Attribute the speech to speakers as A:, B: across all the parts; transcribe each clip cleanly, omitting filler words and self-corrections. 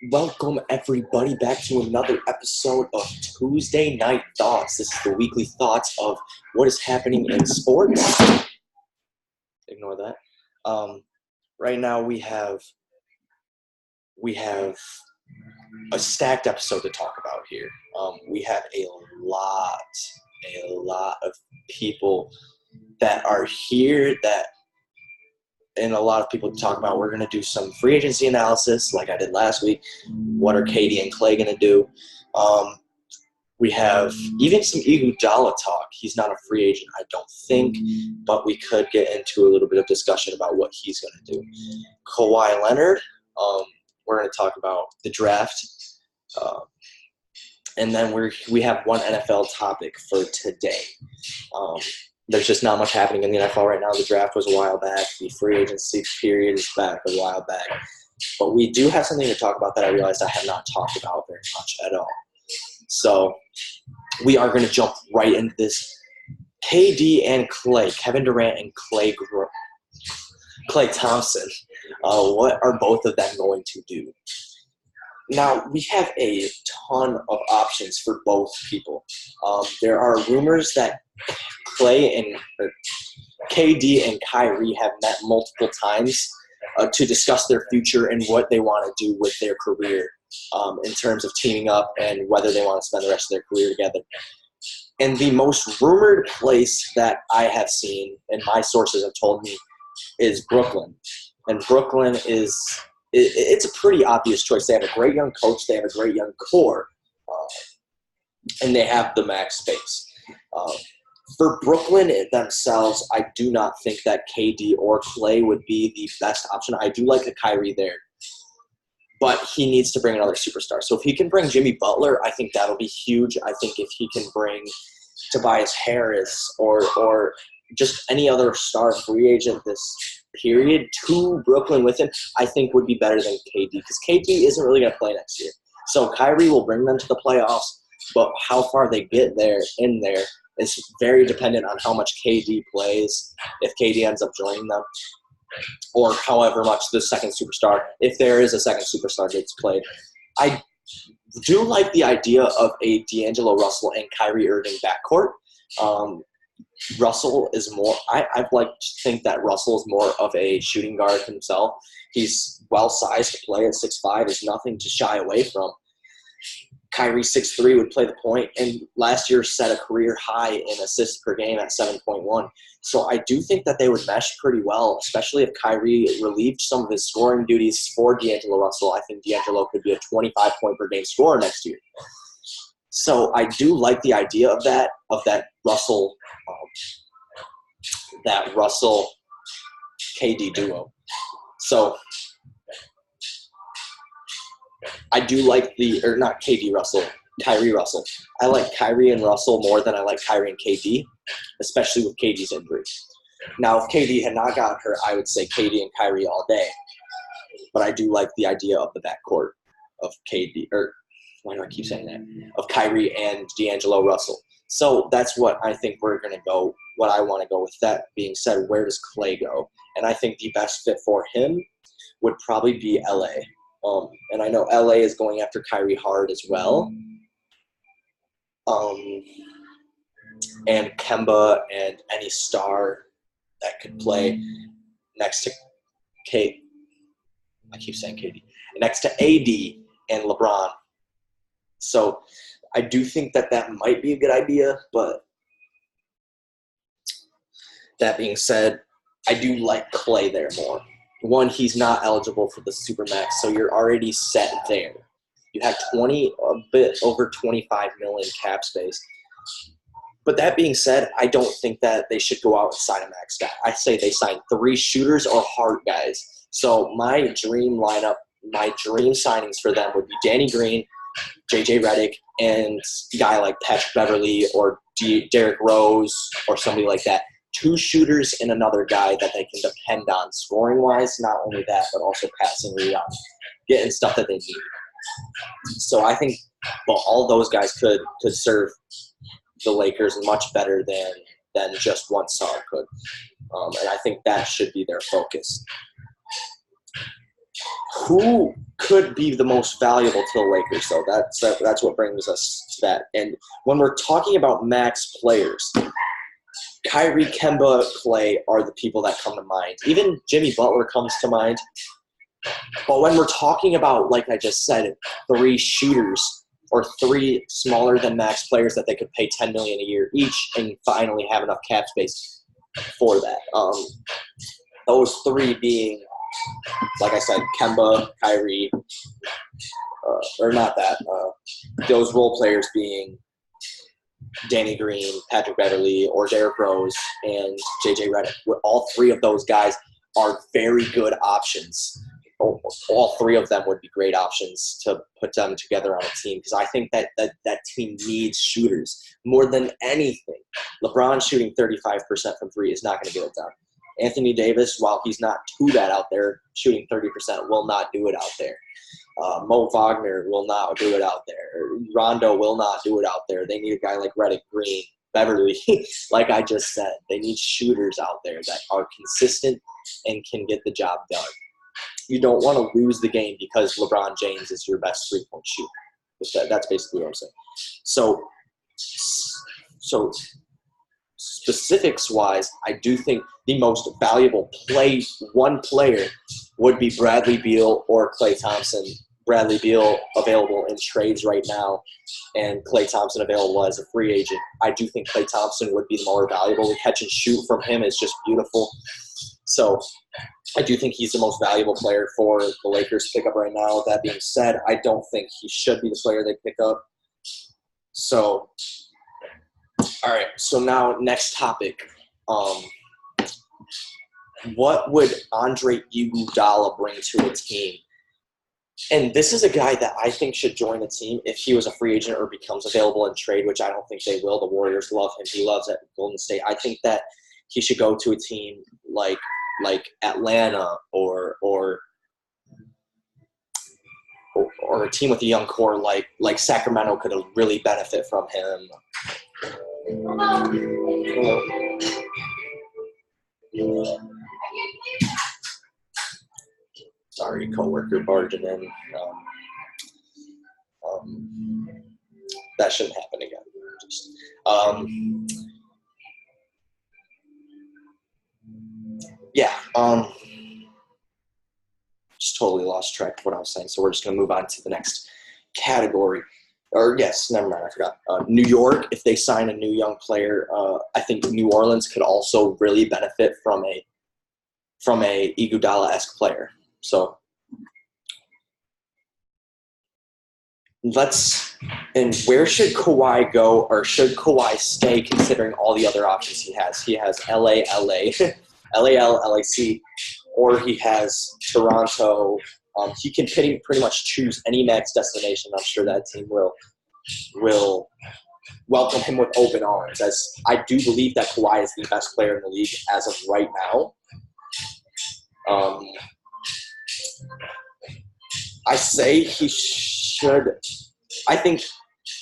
A: Welcome everybody back to another episode of Tuesday Night Thoughts. This is the weekly thoughts of what is happening in sports. Ignore that. Right now we have a stacked episode to talk about here. We have a lot of people that are here and a lot of people to talk about. We're going to do some free agency analysis like I did last week. What are Katie and Clay going to do? We have even some Iguodala talk. He's not a free agent, I don't think, but we could get into a little bit of discussion about what he's going to do. Kawhi Leonard, we're going to talk about the draft. And then we have one NFL topic for today. There's just not much happening in the NFL right now. The draft was a while back. The free agency period is back a while back. But we do have something to talk about that I realized I have not talked about very much at all. So we are going to jump right into this. KD and Clay, Kevin Durant and Clay Thompson. What are both of them going to do? Now, we have a ton of options for both people. There are rumors that KD and Kyrie have met multiple times to discuss their future and what they want to do with their career in terms of teaming up and whether they want to spend the rest of their career together. And the most rumored place that I have seen, and my sources have told me, is Brooklyn. And Brooklyn it's a pretty obvious choice. They have a great young coach. They have a great young core. And they have the max space. For Brooklyn themselves, I do not think that KD or Clay would be the best option. I do like a Kyrie there. But he needs to bring another superstar. So if he can bring Jimmy Butler, I think that'll be huge. I think if he can bring Tobias Harris or just any other star free agent this period to Brooklyn with him, I think would be better than KD, because KD isn't really going to play next year. So Kyrie will bring them to the playoffs, but how far they get there is very dependent on how much KD plays, if KD ends up joining them, or however much the second superstar, if there is a second superstar gets played. I do like the idea of a D'Angelo Russell and Kyrie Irving backcourt. Russell is more – I'd like to think that Russell is more of a shooting guard himself. He's well-sized to play at 6'5". Is nothing to shy away from. Kyrie, 6'3", would play the point, and last year set a career high in assists per game at 7.1. So I do think that they would mesh pretty well, especially if Kyrie relieved some of his scoring duties for D'Angelo Russell. I think D'Angelo could be a 25-point-per-game scorer next year. So I do like the idea of that Russell KD duo. So I do like Kyrie Russell. I like Kyrie and Russell more than I like Kyrie and KD, especially with KD's injury. Now, if KD had not gotten hurt, I would say KD and Kyrie all day. But I do like the idea of the backcourt of KD, or why do I keep saying that? Of Kyrie and D'Angelo Russell. So that's what I think we're going to go, what I want to go with. That being said, where does Clay go? And I think the best fit for him would probably be LA. And I know LA is going after Kyrie hard as well. And Kemba and any star that could play next to Kate. I keep saying Katie. Next to AD and LeBron. So I do think that might be a good idea, but that being said, I do like Clay there more. One, he's not eligible for the Supermax, so you're already set there. You have a bit over $25 million cap space. But that being said, I don't think that they should go out and sign a max guy. I say they sign 3 shooters or hard guys. So my dream lineup, my dream signings for them would be Danny Green, JJ Redick, and a guy like Patrick Beverley or Derrick Rose or somebody like that. 2 shooters and another guy that they can depend on scoring-wise. Not only that, but also passing, rebounding, getting stuff that they need. So I think all those guys could serve the Lakers much better than just one star could. And I think that should be their focus. Who could be the most valuable to the Lakers. So that's what brings us to that. And when we're talking about max players, Kyrie, Kemba, Clay are the people that come to mind. Even Jimmy Butler comes to mind. But when we're talking about, like I just said, 3 shooters or 3 smaller than max players that they could pay $10 million a year each and finally have enough cap space for that. Those 3 being, like I said, Kemba, Kyrie, or not that. Those role players being Danny Green, Patrick Beverley, or Derrick Rose, and JJ Redick. All 3 of those guys are very good options. All 3 of them would be great options to put them together on a team, because I think that team needs shooters more than anything. LeBron shooting 35% from 3 is not going to get it done. Anthony Davis, while he's not too bad out there, shooting 30% will not do it out there. Mo Wagner will not do it out there. Rondo will not do it out there. They need a guy like Redick, Green, Beverly. Like I just said, they need shooters out there that are consistent and can get the job done. You don't want to lose the game because LeBron James is your best three-point shooter. That's basically what I'm saying. So specifics-wise, I do think the most valuable one player would be Bradley Beal or Klay Thompson. Bradley Beal available in trades right now, and Klay Thompson available as a free agent. I do think Klay Thompson would be the more valuable. The catch and shoot from him is just beautiful. So I do think he's the most valuable player for the Lakers to pick up right now. That being said, I don't think he should be the player they pick up. So, all right. So now next topic. What would Andre Iguodala bring to a team? And this is a guy that I think should join the team if he was a free agent or becomes available in trade, which I don't think they will. The Warriors love him. He loves at Golden State. I think that he should go to a team like Atlanta or a team with a young core like Sacramento could really benefit from him. Sorry, coworker barging in. That shouldn't happen again. Just totally lost track of what I was saying. So we're just going to move on to the next category. Never mind, I forgot. New York, if they sign a new young player, I think New Orleans could also really benefit from a Iguodala-esque player. So where should Kawhi go, or should Kawhi stay considering all the other options he has? He has LA, LAC, or he has Toronto. He can pretty much choose any max destination. I'm sure that team will welcome him with open arms, as I do believe that Kawhi is the best player in the league as of right now. I say he should. I think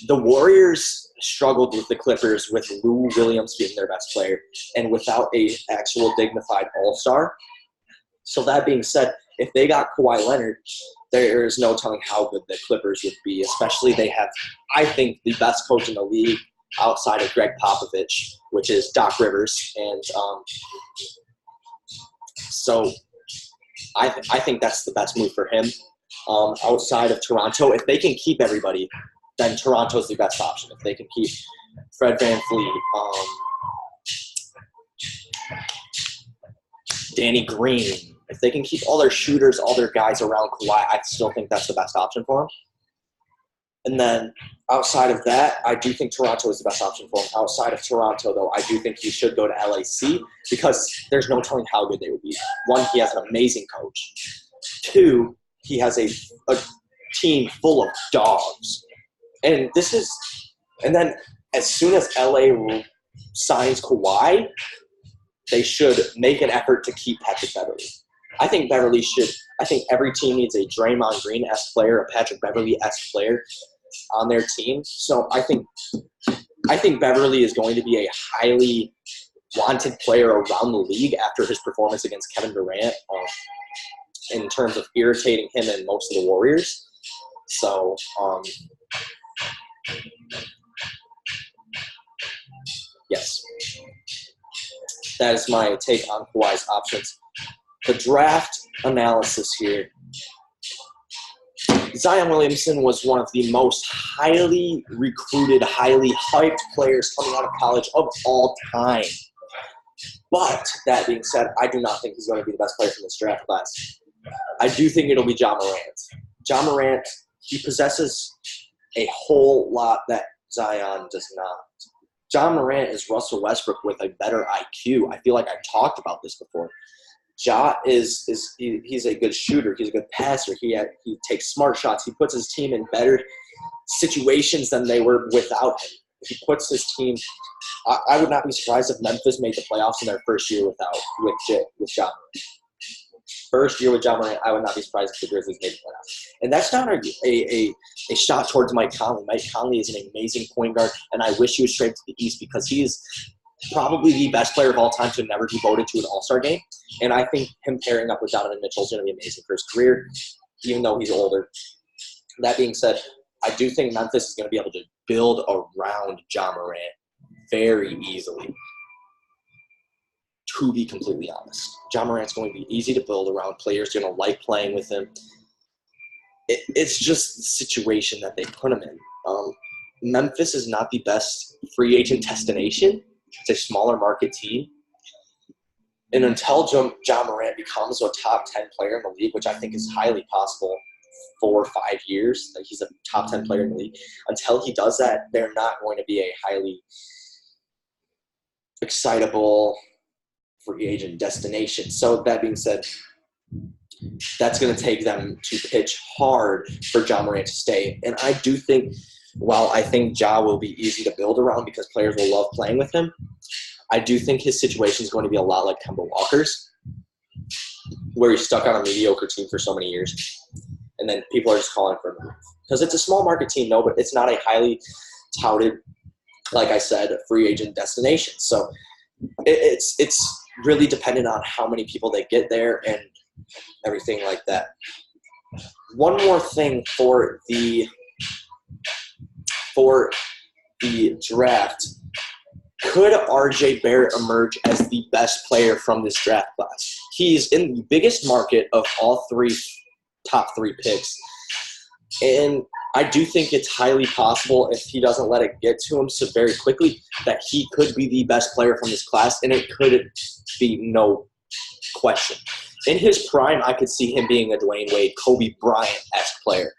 A: the Warriors struggled with the Clippers with Lou Williams being their best player and without a actual dignified all-star. So that being said, if they got Kawhi Leonard, there is no telling how good the Clippers would be, especially they have, I think, the best coach in the league outside of Greg Popovich, which is Doc Rivers. And so I think that's the best move for him. Outside of Toronto, if they can keep everybody, then Toronto's the best option. If they can keep Fred VanVleet, Danny Green, if they can keep all their shooters, all their guys around Kawhi, I still think that's the best option for him. And then outside of that, I do think Toronto is the best option for him. Outside of Toronto, though, I do think he should go to LAC because there's no telling how good they would be. One, he has an amazing coach. Two, he has a team full of dogs. And then as soon as LA signs Kawhi, they should make an effort to keep Patrick Beverley. I think every team needs a Draymond Green-esque player, a Patrick Beverley-esque player on their team. So I think Beverley is going to be a highly wanted player around the league after his performance against Kevin Durant. in terms of irritating him and most of the Warriors. So, yes, that is my take on Kawhi's options. The draft analysis here. Zion Williamson was one of the most highly recruited, highly hyped players coming out of college of all time. But that being said, I do not think he's going to be the best player from this draft class. I do think it'll be Ja Morant. Ja Morant, he possesses a whole lot that Zion does not. Ja Morant is Russell Westbrook with a better IQ. I feel like I've talked about this before. Ja he's a good shooter. He's a good passer. He takes smart shots. He puts his team in better situations than they were without him. He puts his team. I would not be surprised if Memphis made the playoffs in their first year with Ja Morant. First year with Ja Morant, I would not be surprised if the Grizzlies made the playoffs. And that's not a shot towards Mike Conley. Mike Conley is an amazing point guard, and I wish he was traded to the East because he is probably the best player of all time to never be voted to an All-Star game. And I think him pairing up with Donovan Mitchell is going to be amazing for his career, even though he's older. That being said, I do think Memphis is going to be able to build around Ja Morant very easily. To be completely honest, Ja Morant's going to be easy to build around. Players are going to like playing with him. It's just the situation that they put him in. Memphis is not the best free agent destination. It's a smaller market team. And until Ja Morant becomes a top 10 player in the league, which I think is highly possible 4 or 5 years, that he's a top 10 player in the league, until he does that, they're not going to be a highly excitable free agent destination. So that being said, that's going to take them to pitch hard for Ja Morant to stay. And I do think, while I think Ja will be easy to build around because players will love playing with him, I do think his situation is going to be a lot like Kemba Walker's, where he's stuck on a mediocre team for so many years. And then people are just calling for him. Because it's a small market team, no, but it's not a highly touted, like I said, free agent destination. So it's really dependent on how many people they get there and everything like that. One more thing for the draft. Could RJ Barrett emerge as the best player from this draft class? He's in the biggest market of all top three picks. And I do think it's highly possible, if he doesn't let it get to him so very quickly, that he could be the best player from this class, and it could be no question. In his prime, I could see him being a Dwayne Wade, Kobe Bryant-esque player.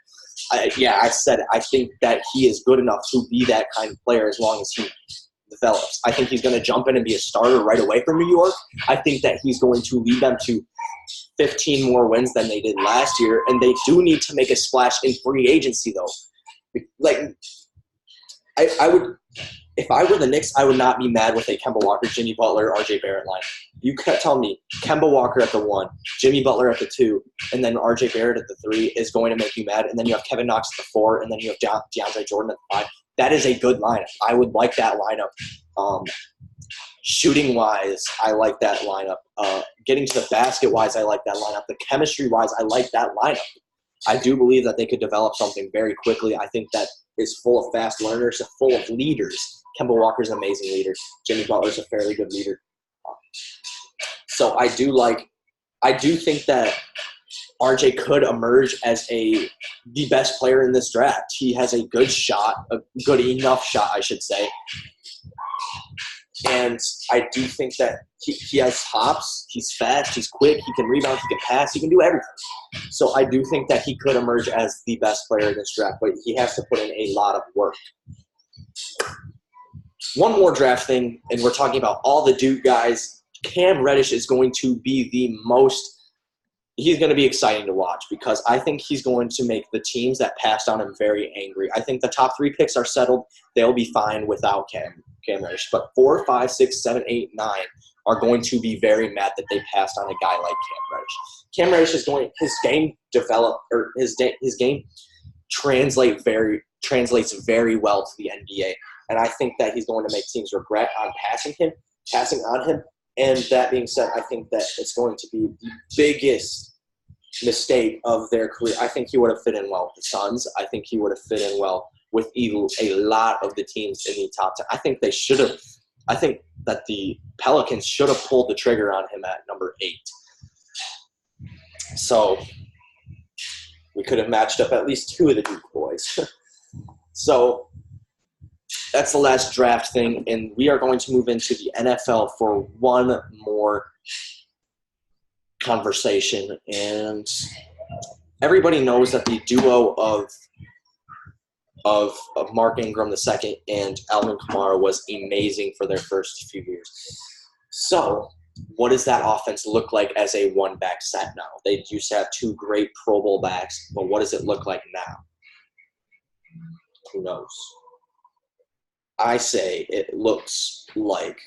A: I said it. I think that he is good enough to be that kind of player as long as he develops. I think he's going to jump in and be a starter right away from New York. I think that he's going to lead them to 15 more wins than they did last year, and they do need to make a splash in free agency, though. Like, I would, if I were the Knicks, I would not be mad with a Kemba Walker, Jimmy Butler, RJ Barrett line. You can't tell me Kemba Walker at the 1, Jimmy Butler at the 2, and then RJ Barrett at the 3 is going to make you mad, and then you have Kevin Knox at the 4, and then you have DeAndre Jordan at the 5. That is a good lineup. I would like that lineup. Shooting-wise, I like that lineup. Getting to the basket-wise, I like that lineup. The chemistry-wise, I like that lineup. I do believe that they could develop something very quickly. I think that is full of fast learners, full of leaders. Kemba Walker's an amazing leader. Jimmy Butler's a fairly good leader. So I do think that RJ could emerge as the best player in this draft. He has a good shot, a good enough shot, I should say. And I do think that he has hops. He's fast. He's quick. He can rebound. He can pass. He can do everything. So I do think that he could emerge as the best player in this draft, but he has to put in a lot of work. One more draft thing, and we're talking about all the Duke guys. Cam Reddish is going to be he's going to be exciting to watch because I think he's going to make the teams that passed on him very angry. I think the top 3 picks are settled. They'll be fine without Cam Reddish. But 4, 5, 6, 7, 8, 9 are going to be very mad that they passed on a guy like Cam Reddish. Cam Reddish is his game translates very well to the NBA. And I think that he's going to make teams regret on passing on him. And that being said, I think that it's going to be the biggest mistake of their career. I think he would have fit in well with the Suns. I think he would have fit in well with a lot of the teams in the top 10. I think they should have. I think that the Pelicans should have pulled the trigger on him at number 8. So we could have matched up at least 2 of the Duke boys. So that's the last draft thing, and we are going to move into the NFL for one more conversation. And everybody knows that the duo of Mark Ingram II and Alvin Kamara was amazing for their first few years. So what does that offense look like as a one-back set now? They used to have 2 great Pro Bowl backs, but what does it look like now? Who knows? I say it looks like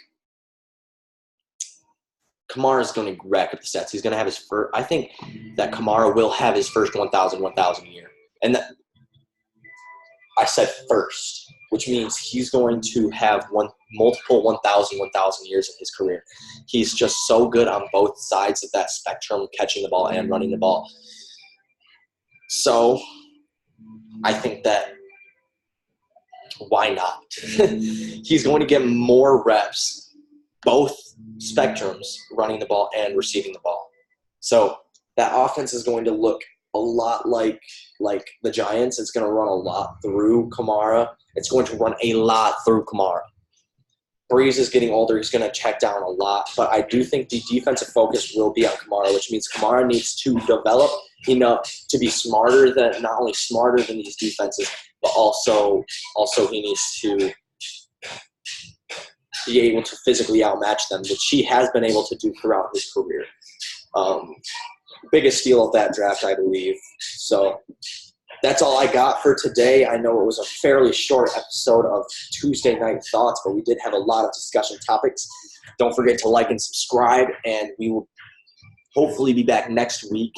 A: Kamara is going to rack up the stats. He's going to have his first – I think that Kamara will have his first 1,000 year. And that, I said first, which means he's going to have multiple 1,000 years in his career. He's just so good on both sides of that spectrum, catching the ball and running the ball. So I think that why not? He's going to get more reps, both spectrums, running the ball and receiving the ball. So that offense is going to look a lot like the Giants. It's going to run a lot through Kamara. It's going to run a lot through Kamara. Breeze is getting older. He's going to check down a lot. But I do think the defensive focus will be on Kamara, which means Kamara needs to develop enough to be smarter than – not only smarter than these defenses, but also he needs to be able to physically outmatch them, which he has been able to do throughout his career. Biggest steal of that draft, I believe. So that's all I got for today. I know it was a fairly short episode of Tuesday Night Thoughts, but we did have a lot of discussion topics. Don't forget to like and subscribe, and we will hopefully be back next week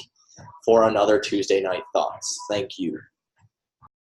A: for another Tuesday Night Thoughts. Thank you.